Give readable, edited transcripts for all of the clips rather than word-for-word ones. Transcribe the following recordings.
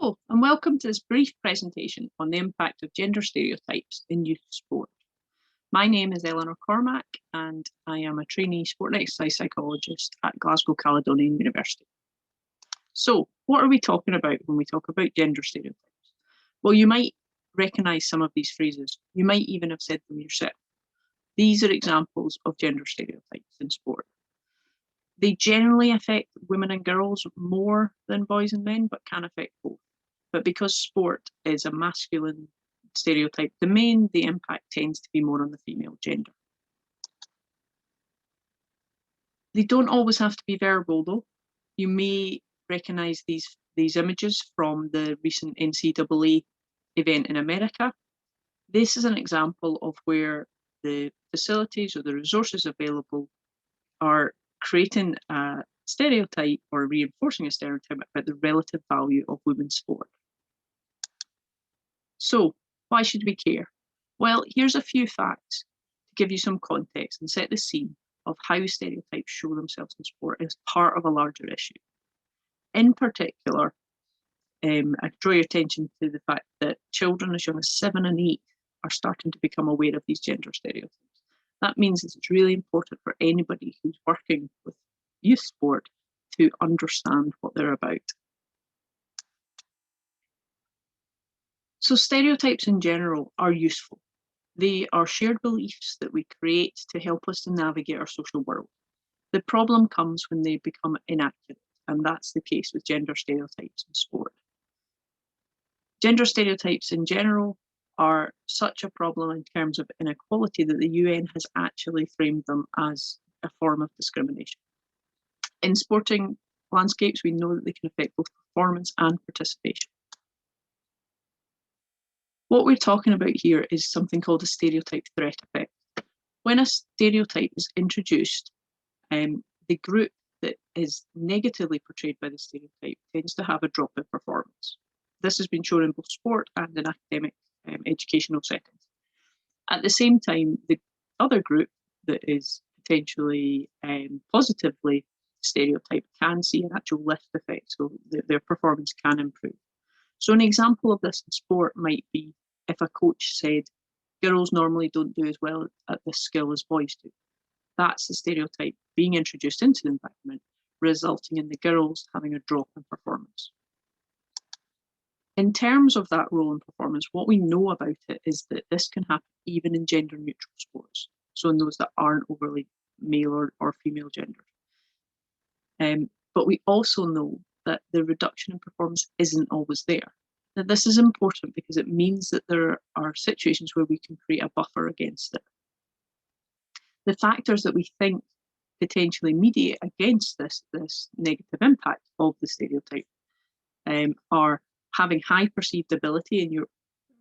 Hello, and welcome to this brief presentation on the impact of gender stereotypes in youth sport. My name is Elanor Cormack, and I am a trainee sport and exercise psychologist at Glasgow Caledonian University. So, what are we talking about when we talk about gender stereotypes? Well, you might recognise some of these phrases. You might even have said them yourself. These are examples of gender stereotypes in sport. They generally affect women and girls more than boys and men, but can affect both. But because sport is a masculine stereotype domain, the impact tends to be more on the female gender. They don't always have to be verbal, though. You may recognise these images from the recent NCAA event in America. This is an example of where the facilities or the resources available are creating a stereotype or reinforcing a stereotype about the relative value of women's sport. So, why should we care? Well, here's a few facts to give you some context and set the scene of how stereotypes show themselves in sport as part of a larger issue. In particular, I draw your attention to the fact that children as young as 7 and 8 are starting to become aware of these gender stereotypes. That means it's really important for anybody who's working with youth sport to understand what they're about. So stereotypes in general are useful. They are shared beliefs that we create to help us to navigate our social world. The problem comes when they become inaccurate, and that's the case with gender stereotypes in sport. Gender stereotypes in general are such a problem in terms of inequality that the UN has actually framed them as a form of discrimination. In sporting landscapes, we know that they can affect both performance and participation. What we're talking about here is something called a stereotype threat effect. When a stereotype is introduced, the group that is negatively portrayed by the stereotype tends to have a drop in performance. This has been shown in both sport and in academic educational settings. At the same time, the other group that is potentially positively stereotyped can see an actual lift effect, so their performance can improve. So an example of this in sport might be if a coach said, girls normally don't do as well at this skill as boys do. That's the stereotype being introduced into the environment, resulting in the girls having a drop in performance. In terms of that role in performance, what we know about it is that this can happen even in gender neutral sports, so in those that aren't overly male or female gendered. But we also know that the reduction in performance isn't always there. Now, this is important because it means that there are situations where we can create a buffer against it. The factors that we think potentially mediate against this negative impact of the stereotype are having high perceived ability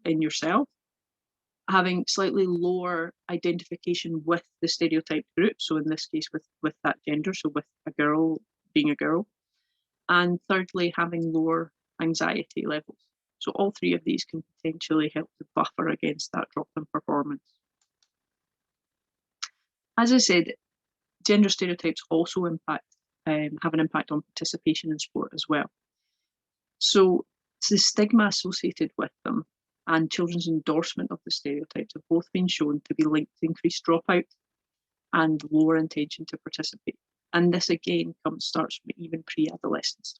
in yourself, having slightly lower identification with the stereotype group, so in this case with that gender, so with a girl being a girl, and thirdly, having lower anxiety levels. So all three of these can potentially help to buffer against that drop in performance. As I said, gender stereotypes also have an impact on participation in sport as well. So the stigma associated with them and children's endorsement of the stereotypes have both been shown to be linked to increased dropout and lower intention to participate. And this again starts from even pre-adolescence.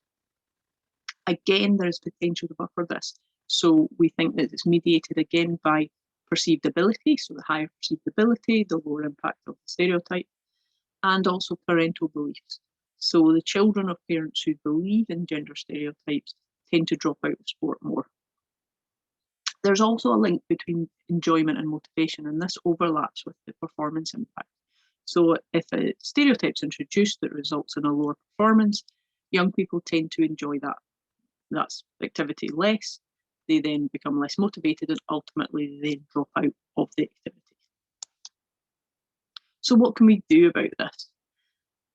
Again, there is potential to buffer this. So we think that it's mediated again by perceived ability, so the higher perceived ability, the lower impact of the stereotype, and also parental beliefs. So the children of parents who believe in gender stereotypes tend to drop out of sport more. There's also a link between enjoyment and motivation, and this overlaps with the performance impact. So if a stereotype is introduced that results in a lower performance, young people tend to enjoy that activity less. They then become less motivated and ultimately they drop out of the activity. So what can we do about this?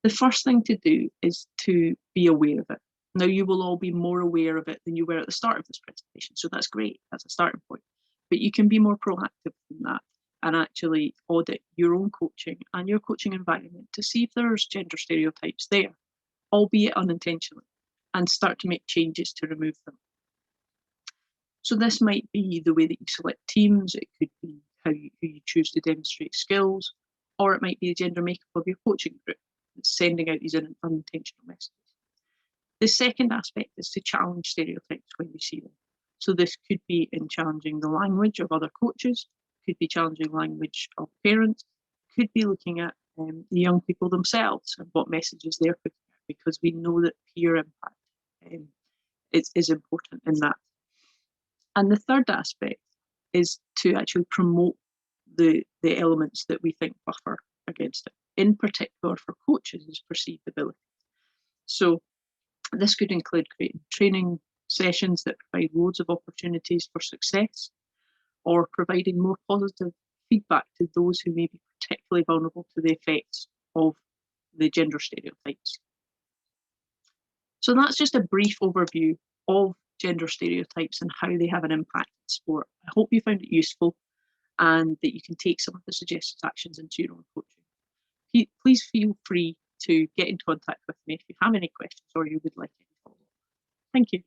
The first thing to do is to be aware of it. Now, you will all be more aware of it than you were at the start of this presentation, so that's great, that's a starting point. But you can be more proactive than that and actually audit your own coaching and your coaching environment to see if there's gender stereotypes there, albeit unintentionally, and start to make changes to remove them. So this might be the way that you select teams, it could be who you choose to demonstrate skills, or it might be the gender makeup of your coaching group that's sending out these unintentional messages. The second aspect is to challenge stereotypes when you see them. So this could be in challenging the language of other coaches, could be challenging language of parents, could be looking at the young people themselves and what messages they're putting out, because we know that peer impact is important in that. And the third aspect is to actually promote the elements that we think buffer against it, in particular for coaches, is perceived ability. So this could include creating training sessions that provide loads of opportunities for success, or providing more positive feedback to those who may be particularly vulnerable to the effects of the gender stereotypes. So that's just a brief overview of gender stereotypes and how they have an impact in sport. I hope you found it useful and that you can take some of the suggested actions into your own coaching. Please feel free to get in contact with me if you have any questions or you would like any follow-up. Thank you.